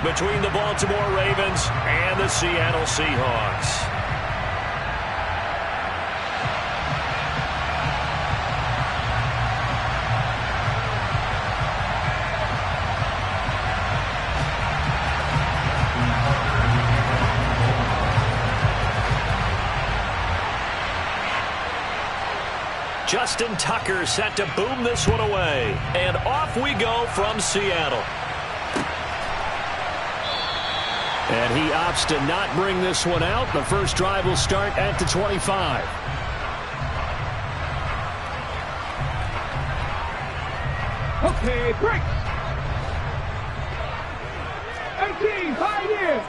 between the Baltimore Ravens and the Seattle Seahawks. Justin Tucker set to boom this one away. And off we go from Seattle. And he opts to not bring this one out. The first drive will start at the 25. Okay, break. 18, 5 years.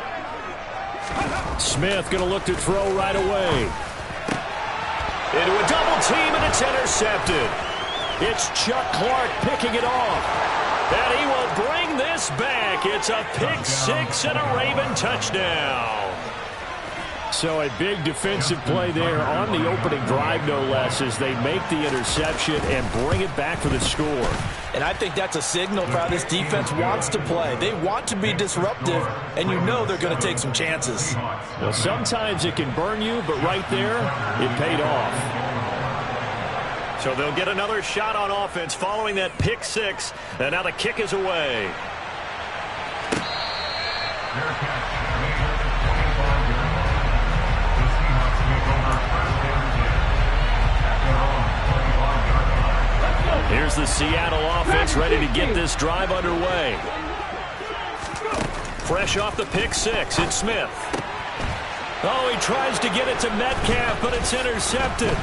Smith going to look to throw right away. Into a double team, and it's intercepted. It's Chuck Clark picking it off. And he will bring this back. It's a pick six and a Raven touchdown. So a big defensive play there on the opening drive, no less, as they make the interception and bring it back for the score. And I think that's a signal for how this defense wants to play. They want to be disruptive, and you know they're going to take some chances. Well, sometimes it can burn you, but right there, it paid off. So they'll get another shot on offense following that pick six, and now the kick is away. Here's the Seattle offense ready to get this drive underway. Fresh off the pick six, it's Smith. Oh, he tries to get it to Metcalf, but it's intercepted.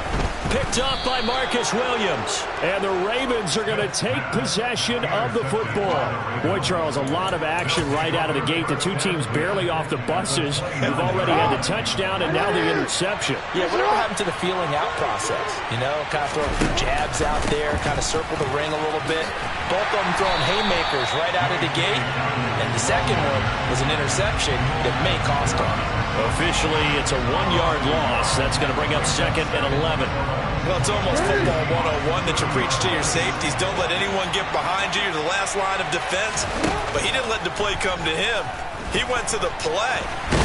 Picked up by Marcus Williams. And the Ravens are going to take possession of the football. Boy, Charles, a lot of action right out of the gate. The two teams barely off the buses. We've already had the touchdown and now the interception. Yeah, whatever happened to the feeling out process? You know, kind of throw a few jabs out there, kind of circle the ring a little bit. Both of them throwing haymakers right out of the gate. And the second one was an interception that may cost them. Officially, it's a 1-yard loss. That's going to bring up second and 11. Well, it's almost football 101 that you preach to your safeties. Don't let anyone get behind you. You're the last line of defense. But he didn't let the play come to him. He went to the play.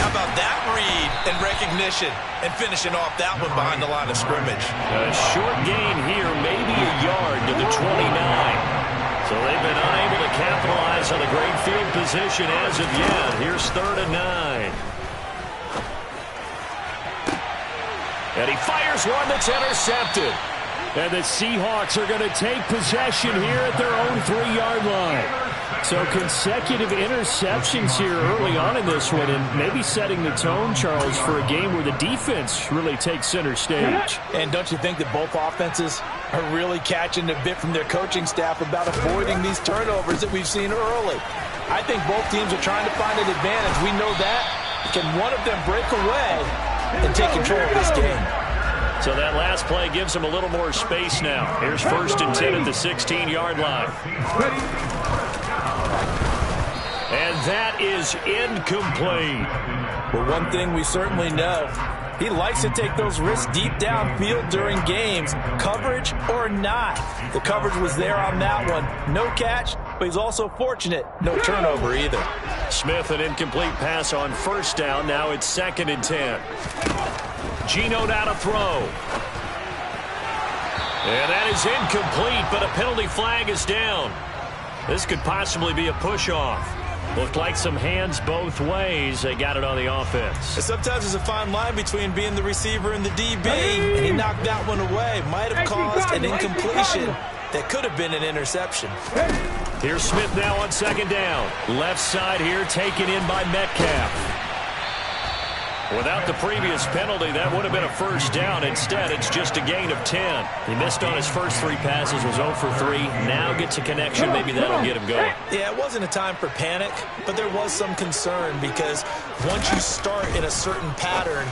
How about that read and recognition and finishing off that one behind the line of scrimmage? A short gain here, maybe a yard to the 29. So they've been unable to capitalize on the great field position as of yet. Here's 3rd and 9. And he fires one that's intercepted. And the Seahawks are going to take possession here at their own 3-yard line. So consecutive interceptions here early on in this one, and maybe setting the tone, Charles, for a game where the defense really takes center stage. And don't you think that both offenses are really catching a bit from their coaching staff about avoiding these turnovers that we've seen early? I think both teams are trying to find an advantage. We know that. Can one of them break away and take control of this game? So that last play gives them a little more space now. Here's 1st and 10 at the 16-yard line. And that is incomplete. Well, one thing we certainly know, he likes to take those risks deep downfield during games, coverage or not. The coverage was there on that one. No catch, but he's also fortunate. No turnover either. Smith, an incomplete pass on 1st down. Now it's 2nd and 10. Geno now to throw. And that is incomplete, but a penalty flag is down. This could possibly be a push-off. Looked like some hands both ways. They got it on the offense. Sometimes there's a fine line between being the receiver and the DB, and he knocked that one away. Might have caused an incompletion that could have been an interception. Here's Smith now on 2nd down. Left side here taken in by Metcalf. Without the previous penalty, that would have been a 1st down. Instead, it's just a gain of 10. He missed on his first 3 passes, was 0 for 3. Now gets a connection. Maybe that'll get him going. Yeah, it wasn't a time for panic, but there was some concern because once you start in a certain pattern,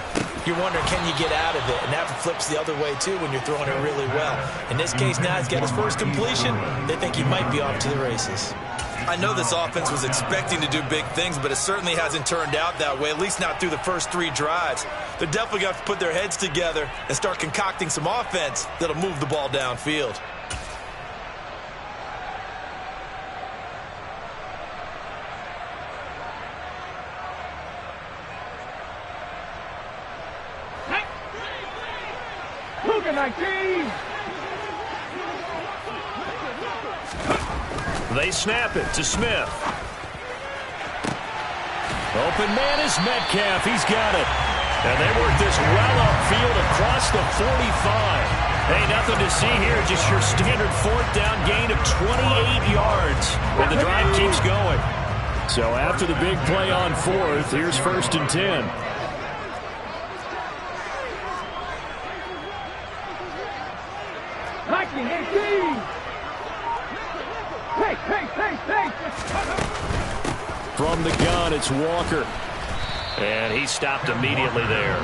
you're wondering, can you get out of it? And that flips the other way, too, when you're throwing it really well. In this case, now he's got his first completion. They think he might be off to the races. I know this offense was expecting to do big things, but it certainly hasn't turned out that way, at least not through the first 3 drives. They're definitely going to have to put their heads together and start concocting some offense that'll move the ball downfield. Looking like team. They snap it to Smith. Open man is Metcalf. He's got it. And they work this well upfield across the 45. Hey, nothing to see here. Just your standard fourth down gain of 28 yards. And the drive keeps going. So after the big play on fourth, here's 1st and 10. From the gun, it's Walker. And he stopped immediately there.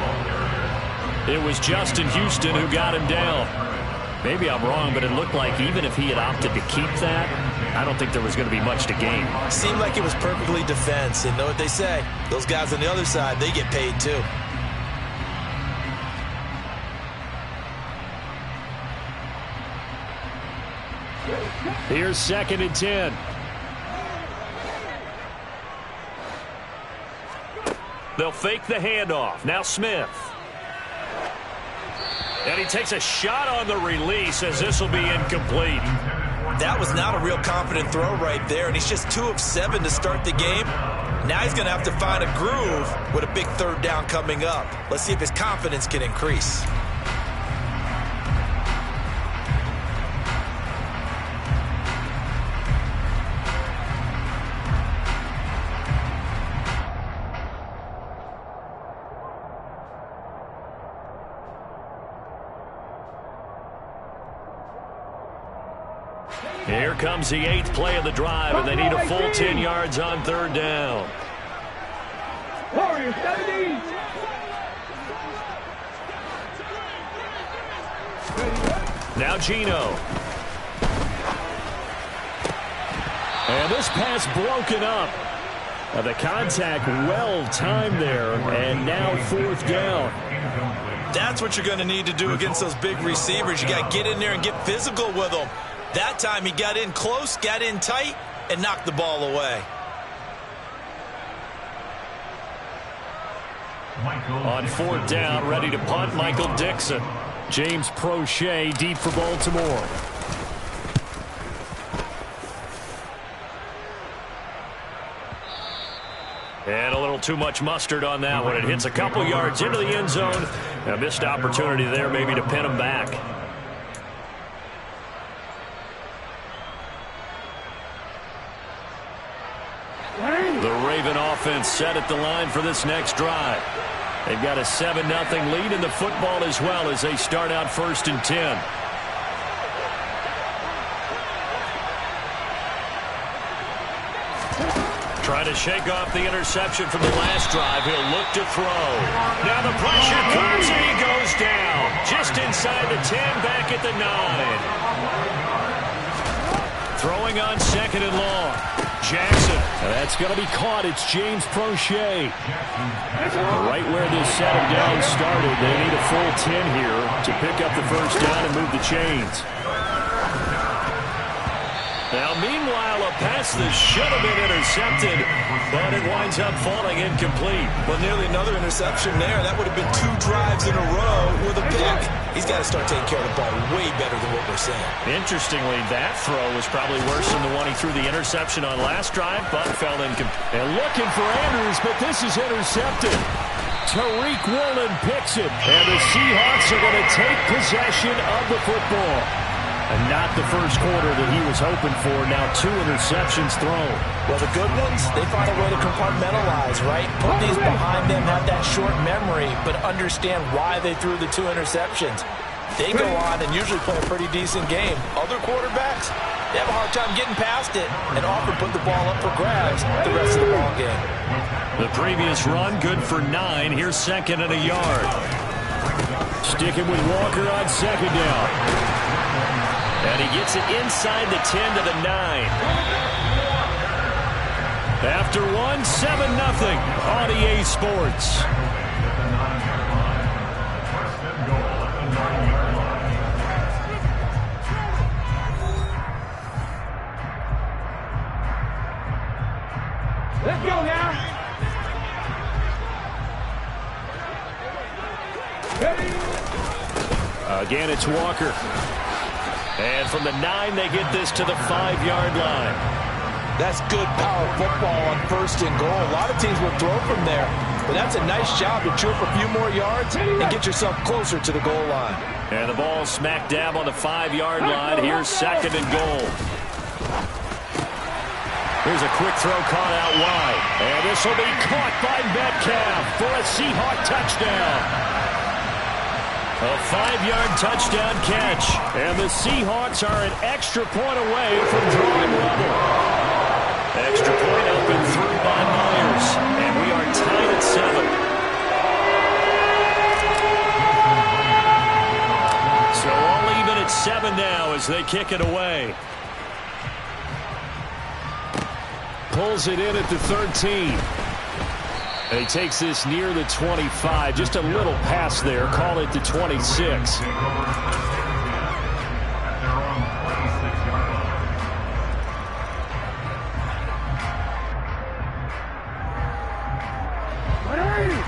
It was Justin Houston who got him down. Maybe I'm wrong, but it looked like even if he had opted to keep that, I don't think there was going to be much to gain. Seemed like it was perfectly defense. And know what they say? Those guys on the other side, they get paid too. Here's 2nd and 10. They'll fake the handoff. Now Smith. And he takes a shot on the release as this will be incomplete. That was not a real confident throw right there, and he's just 2 of 7 to start the game. Now he's going to have to find a groove with a big 3rd down coming up. Let's see if his confidence can increase. Here comes the 8th play of the drive, and they need a full 10 yards on 3rd down. Warriors 70. Now Gino. And this pass broken up. The contact well timed there, and now 4th down. That's what you're going to need to do against those big receivers. You got to get in there and get physical with them. That time he got in close, got in tight, and knocked the ball away. On 4th down, ready to punt, Michael Dixon. James Prochet deep for Baltimore. And a little too much mustard on that one. It hits a couple yards into the end zone. A missed opportunity there maybe to pin him back. The Raven offense set at the line for this next drive. They've got a 7-0 lead in the football as well as they start out 1st and 10. Trying to shake off the interception from the last drive. He'll look to throw. Now the pressure comes and he goes down. Just inside the 10, back at the 9. Throwing on 2nd and long. Jackson. And that's going to be caught. It's James Prochet. Right where this set him down started. They need a full 10 here to pick up the 1st down and move the chains. Now, meanwhile, a pass that should have been intercepted, but it winds up falling incomplete. Well, nearly another interception there. That would have been 2 drives in a row with a pick. He's got to start taking care of the ball way better than what we're saying. Interestingly, that throw was probably worse than the one he threw the interception on last drive, but fell incomplete. And looking for Andrews, but this is intercepted. Tariq Woolen picks it, and the Seahawks are going to take possession of the football. And not the first quarter that he was hoping for. Now 2 interceptions thrown. Well, the good ones, they find a way to compartmentalize, right? Put these behind them, have that short memory, but understand why they threw the 2 interceptions. They go on and usually play a pretty decent game. Other quarterbacks, they have a hard time getting past it and often put the ball up for grabs the rest of the ball game. The previous run, good for 9. Here's 2nd and a yard. Sticking with Walker on 2nd down. And he gets it inside the 10 to the 9. After 1, 7-0 on EA Sports. Let's go now. Ready? Again, it's Walker. And from the 9, they get this to the 5-yard line. That's good power football on 1st and goal. A lot of teams will throw from there, but that's a nice job to chew up a few more yards and get yourself closer to the goal line. And the ball smack dab on the 5-yard line. Here's 2nd and goal. Here's a quick throw caught out wide. And this will be caught by Metcalf for a Seahawk touchdown. A 5-yard touchdown catch. And the Seahawks are an extra point away from drawing level. Extra point up and through by Myers. And we are tied at 7. So all even at 7 now as they kick it away. Pulls it in at the 13. And he takes this near the 25. Just a little pass there. Call it the 26.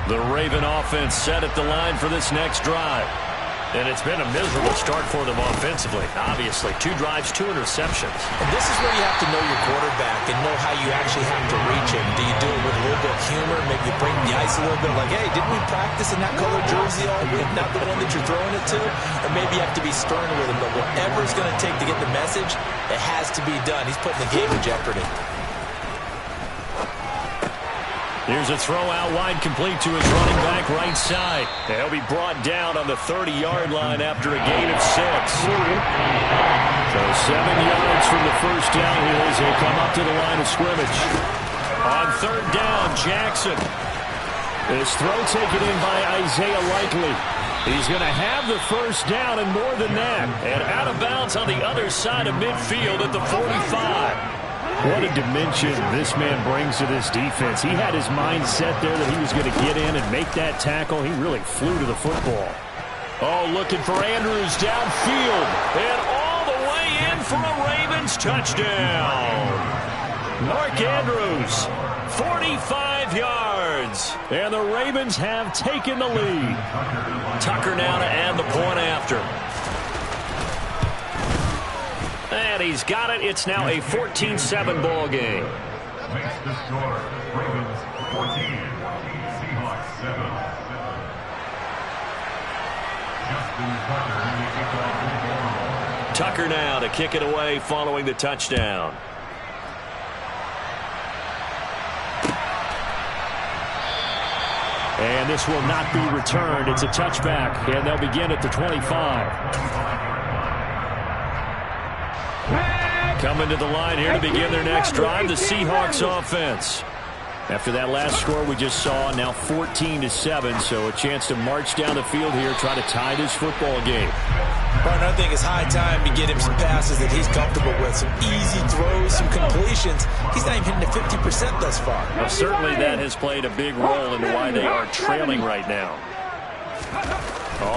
The Raven offense set at the line for this next drive. And it's been a miserable start for them offensively. Obviously, 2 drives, 2 interceptions. And this is where you have to know your quarterback and know how you actually have to reach him. Do you do it with a little bit of humor? Maybe you break the ice a little bit like, hey, didn't we practice in that color jersey all week? Not the one that you're throwing it to? Or maybe you have to be stern with him. But whatever it's going to take to get the message, it has to be done. He's putting the game in jeopardy. Here's a throw out wide, complete to his running back right side. And he'll be brought down on the 30-yard line after a gain of 6. So 7 yards from the first down here as they come up to the line of scrimmage. On 3rd down, Jackson. This throw taken in by Isaiah Likely. He's going to have the first down and more than that. And out of bounds on the other side of midfield at the 45. What a dimension this man brings to this defense. He had his mind set there that he was going to get in and make that tackle. He really flew to the football. Oh, looking for Andrews downfield. And all the way in for a Ravens touchdown. Mark Andrews, 45 yards. And the Ravens have taken the lead. Tucker now to add the point after. And he's got it. It's now a 14-7 ball game. Makes the score Ravens 14, Seahawks 7. Tucker now to kick it away following the touchdown. And this will not be returned. It's a touchback, and they'll begin at the 25. Coming to the line here to begin their next drive, the Seahawks offense. After that last score we just saw, now 14-7, so a chance to march down the field here, try to tie this football game. Partner, I think it's high time to get him some passes that he's comfortable with, some easy throws, some completions. He's not even hitting the 50% thus far. Well, certainly that has played a big role into why they are trailing right now.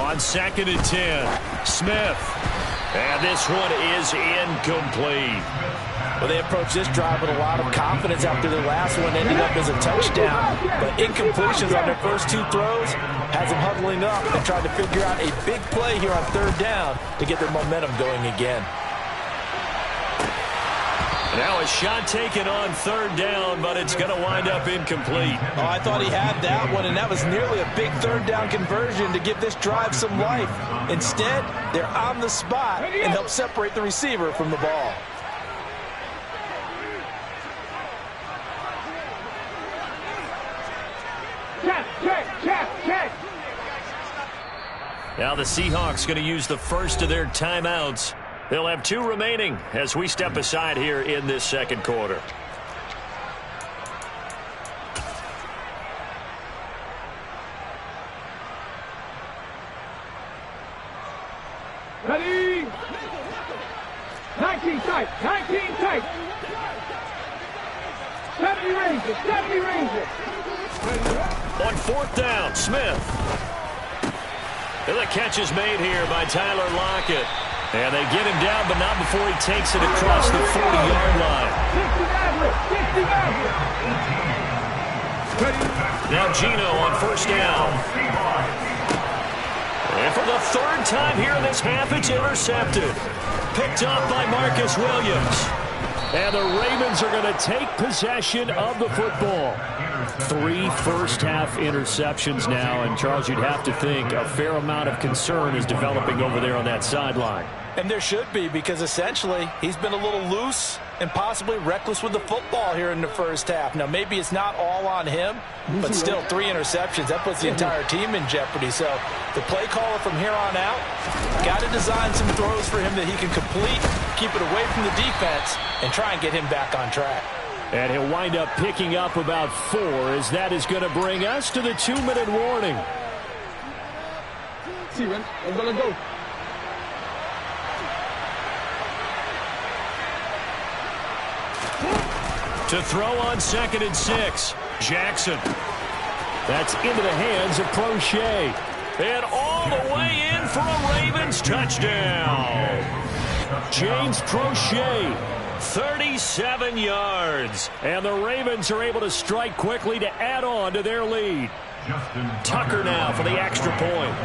On 2nd and 10, Smith. And this one is incomplete. Well, they approached this drive with a lot of confidence after their last one ended up as a touchdown. But incompletions on their first 2 throws has them huddling up and trying to figure out a big play here on 3rd down to get their momentum going again. Now a shot taken on 3rd down, but it's going to wind up incomplete. Oh, I thought he had that one, and that was nearly a big 3rd down conversion to give this drive some life. Instead, they're on the spot and help separate the receiver from the ball. Check. Now the Seahawks going to use the first of their timeouts. They'll have 2 remaining as we step aside here in this 2nd quarter. Ready? 19 tight. 70 Rangers. On 4th down, Smith. And the catch is made here by Tyler Lockett. And they get him down, but not before he takes it across the 40-yard line. Now Gino on 1st down. And for the third time here in this half, it's intercepted. Picked up by Marcus Williams. And the Ravens are going to take possession of the football. 3 first-half interceptions now, and Charles, you'd have to think a fair amount of concern is developing over there on that sideline. And there should be, because essentially he's been a little loose and possibly reckless with the football here in the first half. Now, maybe it's not all on him, but still 3 interceptions. That puts the entire team in jeopardy. So the play caller from here on out got to design some throws for him that he can complete, keep it away from the defense, and try and get him back on track. And he'll wind up picking up about 4, as that is going to bring us to the 2-minute warning. Steven, I'm going to go. To throw on 2nd and 6. Jackson. That's into the hands of Prochet. And all the way in for a Ravens touchdown. James Prochet, 37 yards. And the Ravens are able to strike quickly to add on to their lead. Tucker now for the extra point.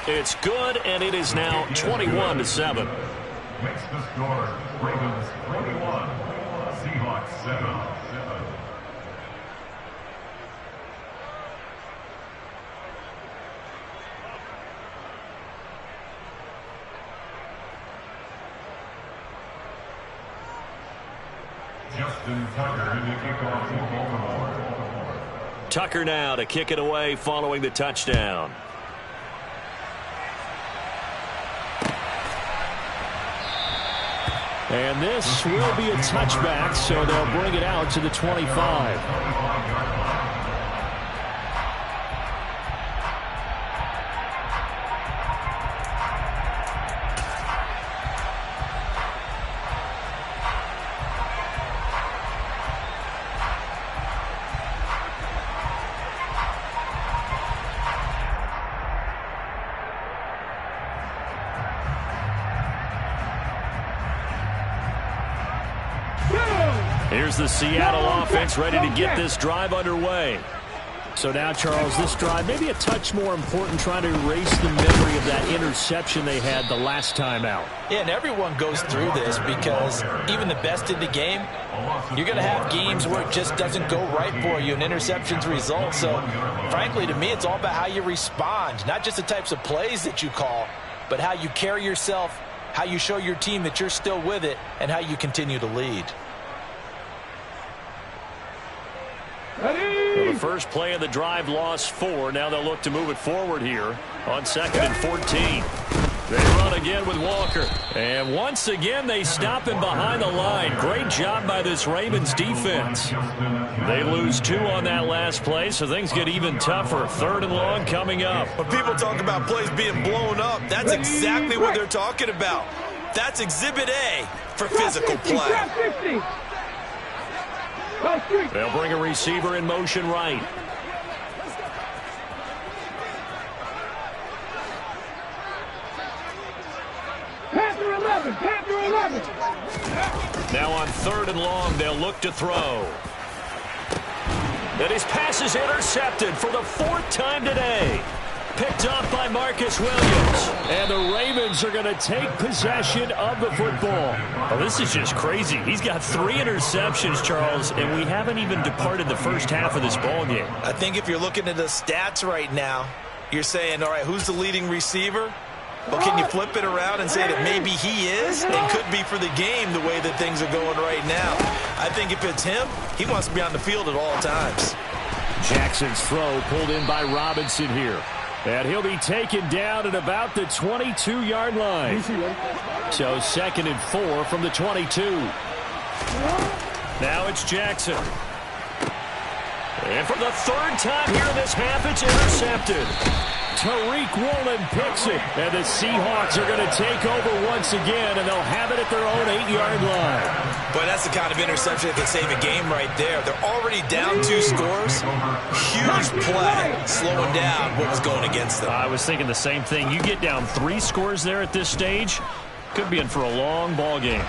It's good, and it is now 21-7. Makes the score Ravens 21, Seahawks 7. Justin Tucker in the kickoff for Baltimore. Tucker now to kick it away following the touchdown. And this will be a touchback, so they'll bring it out to the 25. Here's the Seattle offense ready to get this drive underway. So now, Charles, this drive maybe a touch more important, trying to erase the memory of that interception they had the last time out. Yeah, and everyone goes through this because even the best in the game, you're going to have games where it just doesn't go right for you and interceptions result. So, frankly, to me, it's all about how you respond, not just the types of plays that you call, but how you carry yourself, how you show your team that you're still with it, and how you continue to lead. Well, the first play of the drive lost 4. Now they'll look to move it forward here on 2nd and 14. They run again with Walker. And once again, they stop him behind the line. Great job by this Ravens defense. They lose 2 on that last play, so things get even tougher. 3rd and long coming up. When people talk about plays being blown up, that's exactly what they're talking about. That's Exhibit A for physical play. They'll bring a receiver in motion right. Panther 11, Panther 11. Now on 3rd and long, they'll look to throw. And his pass is intercepted for the 4th time today. Picked up by Marcus Williams. And the Ravens are going to take possession of the football. Oh, this is just crazy. He's got 3 interceptions, Charles, and we haven't even departed the first half of this ball game. I think if you're looking at the stats right now, you're saying, all right, who's the leading receiver? Well, can you flip it around and say that maybe he is and could be for the game the way that things are going right now? I think if it's him, he wants to be on the field at all times. Jackson's throw pulled in by Robinson here. And he'll be taken down at about the 22-yard line. So 2nd and 4 from the 22. Now it's Jackson. And for the 3rd time here in this half, it's intercepted. Tariq Woolen picks it. And the Seahawks are going to take over once again, and they'll have it at their own 8-yard line. Boy, that's the kind of interception that can save a game right there. They're already down 2 scores. Huge play, slowing down what was going against them. I was thinking the same thing. You get down 3 scores there at this stage, could be in for a long ball game.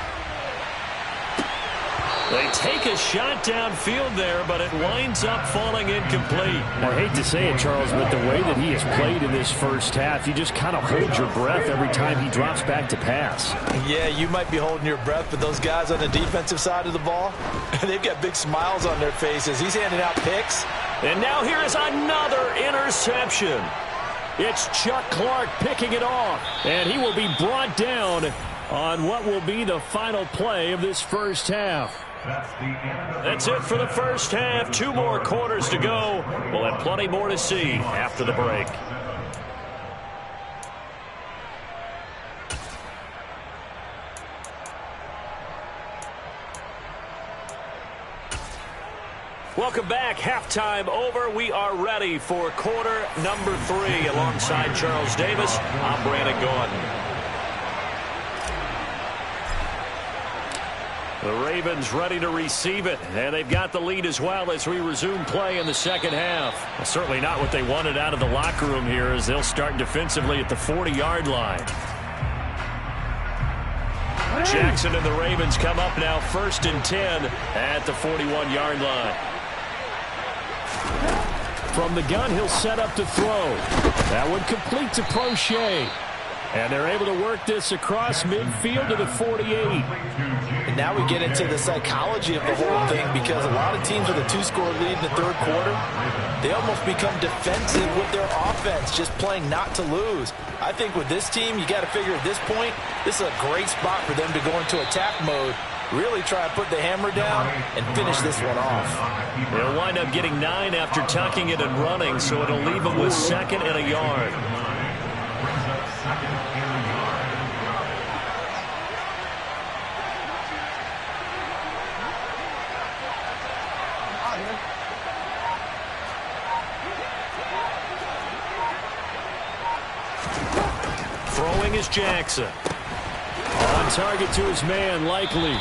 They take a shot downfield there, but it winds up falling incomplete. I hate to say it, Charles, but the way that he has played in this first half, you just kind of hold your breath every time he drops back to pass. Yeah, you might be holding your breath, but those guys on the defensive side of the ball, they've got big smiles on their faces. He's handing out picks. And now here is another interception. It's Chuck Clark picking it off, and he will be brought down on what will be the final play of this first half. That's it for the first half. 2 more quarters to go. We'll have plenty more to see after the break. Welcome back. Halftime over. We are ready for quarter number 3. Alongside Charles Davis, I'm Brandon Gordon. The Ravens ready to receive it, and they've got the lead as well as we resume play in the second half. Well, certainly not what they wanted out of the locker room here, as they'll start defensively at the 40-yard line. Jackson and the Ravens come up now 1st and 10 at the 41-yard line. From the gun, he'll set up to throw. That one complete to Prochet. And they're able to work this across midfield to the 48. And now we get into the psychology of the whole thing, because a lot of teams with a 2-score lead in the third quarter, they almost become defensive with their offense, just playing not to lose. I think with this team, you got to figure at this point, this is a great spot for them to go into attack mode, really try to put the hammer down and finish this one off. They'll wind up getting 9 after tucking it and running, so it'll leave them with 2nd and a yard. Throwing is Jackson. On target to his man, Likely.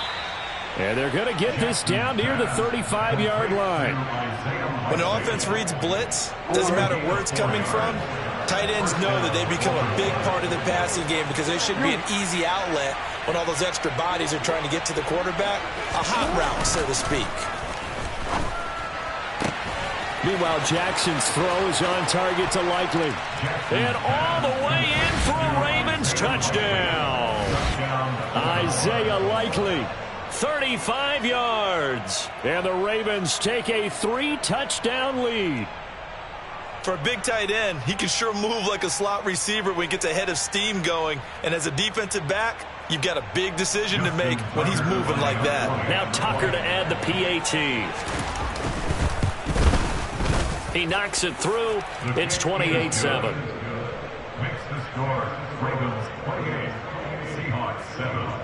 And they're going to get this down near the 35-yard line. When the offense reads blitz, doesn't matter where it's coming from, tight ends know that they become a big part of the passing game, because they should be an easy outlet when all those extra bodies are trying to get to the quarterback. A hot route, so to speak. Meanwhile, Jackson's throw is on target to Likely. And all the way in for a Ravens touchdown. Isaiah Likely, 35 yards. And the Ravens take a 3-touchdown lead. For a big tight end, he can sure move like a slot receiver when he gets a head of steam going. And as a defensive back, you've got a big decision to make when he's moving like that. Now Tucker to add the PAT. He knocks it through. It's 28-7. Makes the score. Ravens 28, Seahawks 7.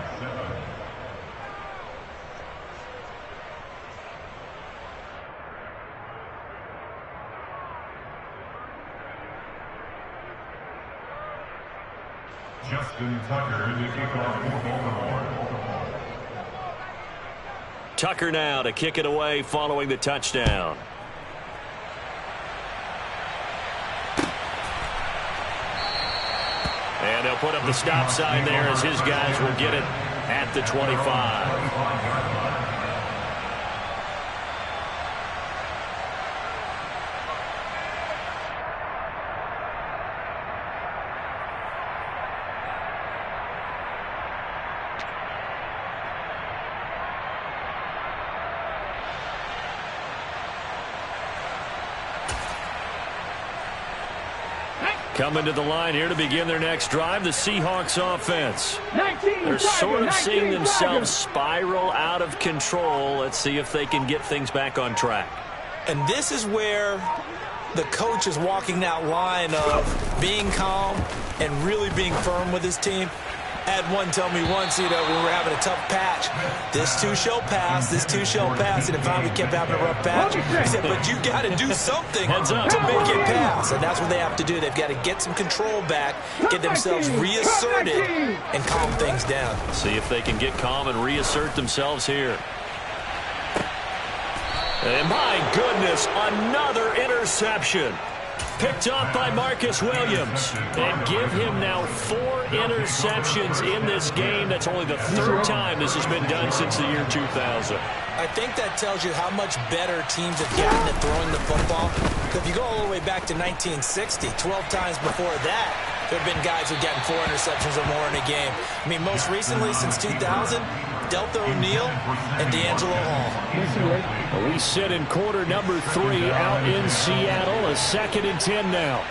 Justin Tucker to kick off for Baltimore. Tucker now to kick it away following the touchdown. And they'll put up the stop sign there as his guys will get it at the 25. Coming to the line here to begin their next drive, the Seahawks offense. They're sort of seeing themselves spiral out of control. Let's see if they can get things back on track. And this is where the coach is walking that line of being calm and really being firm with his team. I had one tell me once, when we were having a tough patch, this too shall pass, this too shall pass, and finally we kept having a rough patch. He said, but you got to do something to make it pass, and that's what they have to do. They've got to get some control back, get themselves reasserted, and calm things down. See if they can get calm and reassert themselves here. And my goodness, another interception. Picked off by Marcus Williams. And give him now 4 interceptions in this game. That's only the 3rd time this has been done since the year 2000. I think that tells you how much better teams have gotten at throwing the football. If you go all the way back to 1960, 12 times before that, there have been guys who've gotten 4 interceptions or more in a game. I mean, most recently, since 2000, Delta O'Neal and D'Angelo Hall. We sit in quarter number 3 out in Seattle. A 2nd and 10 now.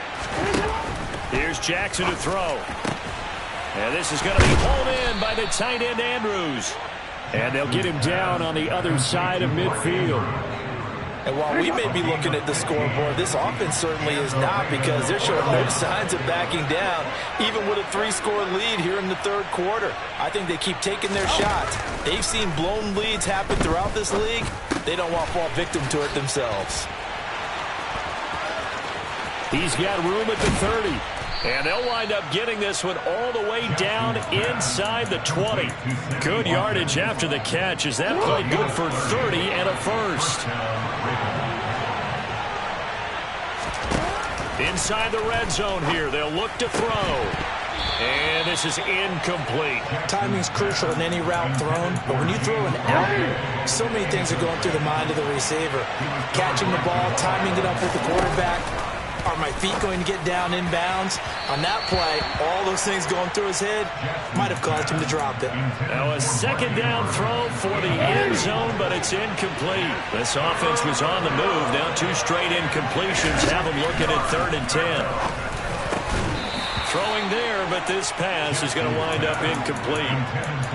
Here's Jackson to throw. And this is going to be pulled in by the tight end Andrews. And they'll get him down on the other side of midfield. And while we may be looking at the scoreboard, this offense certainly is not, because they're showing no signs of backing down, even with a 3-score lead here in the 3rd quarter. I think they keep taking their shots. They've seen blown leads happen throughout this league. They don't want to fall victim to it themselves. He's got room at the 30. And they'll wind up getting this one all the way down inside the 20. Good yardage after the catch, as that played good for 30 and a first. Inside the red zone here, they'll look to throw. And this is incomplete. Timing's crucial in any route thrown, but when you throw an out, so many things are going through the mind of the receiver. Catching the ball, timing it up with the quarterback. Are my feet going to get down inbounds? On that play, all those things going through his head might have caused him to drop it. Now a 2nd down throw for the end zone, but it's incomplete. This offense was on the move. Now 2 straight incompletions have them looking at 3rd and 10. Throwing there, but this pass is going to wind up incomplete.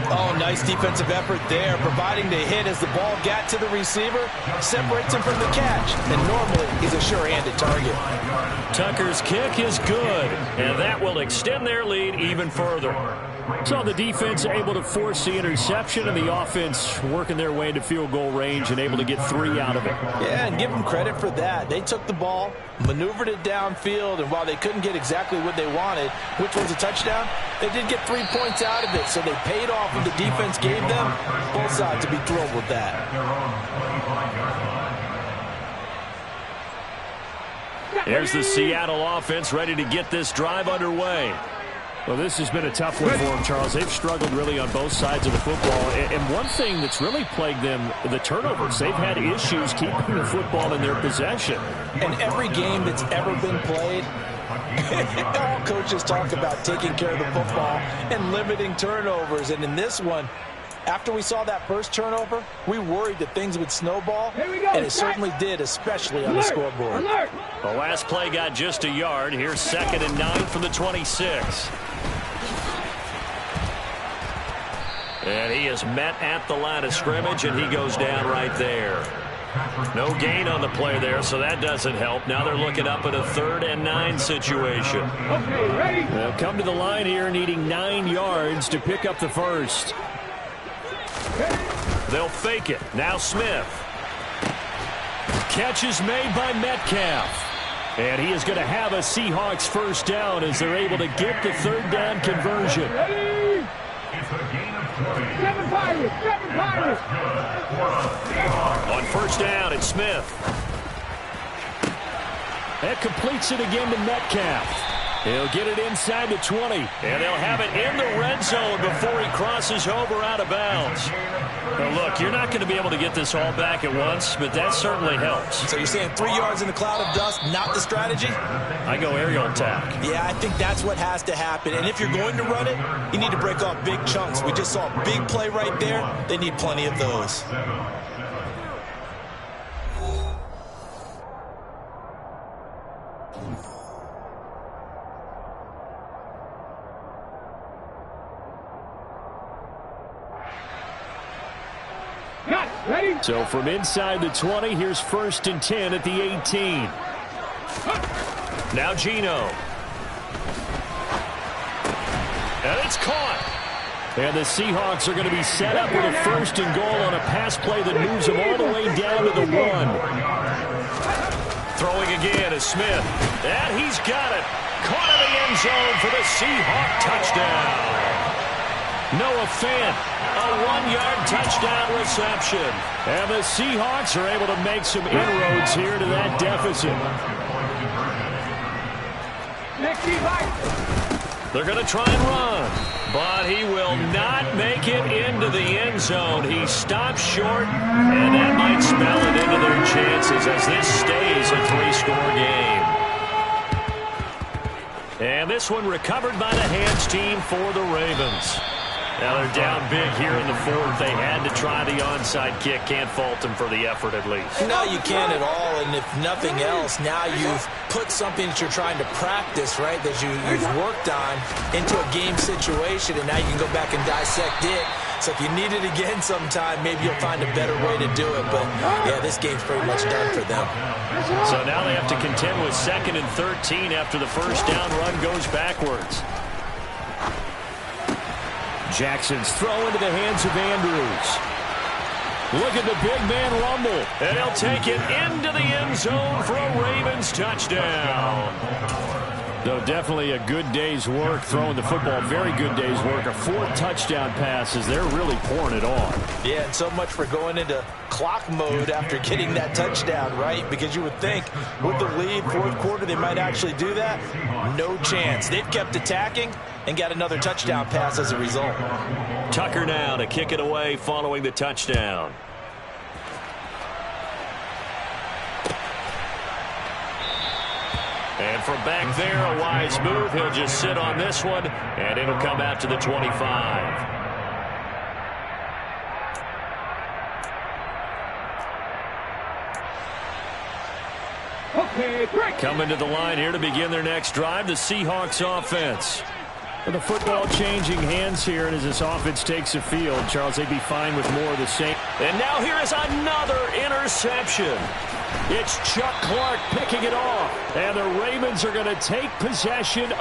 Oh, nice defensive effort there, providing the hit as the ball got to the receiver, separates him from the catch, and normally he's a sure-handed target. Tucker's kick is good, and that will extend their lead even further. So the defense able to force the interception, and the offense working their way into field goal range and able to get 3 out of it. Yeah, and give them credit for that. They took the ball, maneuvered it downfield, and while they couldn't get exactly what they wanted, which was a touchdown, they did get 3 points out of it, so they paid off what the defense gave them. Both sides to be thrilled with that. Here's the Seattle offense ready to get this drive underway. Well, this has been a tough one for them, Charles. They've struggled really on both sides of the football. And one thing that's really plagued them, the turnovers. They've had issues keeping the football in their possession. And every game that's ever been played, all coaches talk about taking care of the football and limiting turnovers. And in this one, after we saw that first turnover, we worried that things would snowball, and it certainly did, especially on the scoreboard. The last play got just a yard. Here's 2nd and 9 from the 26. And he is met at the line of scrimmage, and he goes down right there. No gain on the play there, so that doesn't help. Now they're looking up at a 3rd and 9 situation. Okay, ready? They'll come to the line here needing 9 yards to pick up the first. They'll fake it. Now Smith. Catch is made by Metcalf. And he is going to have a Seahawks first down as they're able to get the 3rd down conversion. Ready? Seven Pirates! On first down, it's Smith. That completes it again to Metcalf. He'll get it inside the 20, and they'll have it in the red zone before he crosses over out of bounds. Now, look, you're not going to be able to get this all back at once, but that certainly helps. So you're saying 3 yards in the cloud of dust, not the strategy? I go aerial attack. Yeah, I think that's what has to happen. And if you're going to run it, you need to break off big chunks. We just saw a big play right there. They need plenty of those. Ready? So from inside the 20, here's 1st and 10 at the 18. Now Geno. And it's caught. And the Seahawks are going to be set up with a 1st and goal on a pass play that moves them all the way down to the 1. Throwing again is Smith. And he's got it. Caught in the end zone for the Seahawk touchdown. Noah Fant, a 1-yard touchdown reception. And the Seahawks are able to make some inroads here to that deficit. They're going to try and run. But he will not make it into the end zone. He stops short, and that might spell it into their chances as this stays a 3-score game. And this one recovered by the hands team for the Ravens. Now they're down big here in the fourth. They had to try the onside kick. Can't fault them for the effort at least. No, you can't at all. And if nothing else, now you've put something that you're trying to practice, right, that you've worked on into a game situation, and now you can go back and dissect it. So if you need it again sometime, maybe you'll find a better way to do it. But, yeah, this game's pretty much done for them. So now they have to contend with 2nd and 13 after the first down run goes backwards. Jackson's throw into the hands of Andrews. Look at the big man rumble. And he'll take it into the end zone for a Ravens touchdown. Though definitely a good day's work throwing the football. Very good day's work. A 4th touchdown pass as they're really pouring it on. Yeah, and so much for going into clock mode after getting that touchdown, right? Because you would think with the lead, 4th quarter, they might actually do that. No chance. They've kept attacking and got another touchdown pass as a result. Tucker now to kick it away following the touchdown. And from back there, a wise move. He'll just sit on this one, and it'll come out to the 25. Okay, break. Coming to the line here to begin their next drive, the Seahawks offense. With the football changing hands here, and as this offense takes the field, Charles, they'd be fine with more of the same. And now here is another interception. It's Chuck Clark picking it off. And the Ravens are going to take possession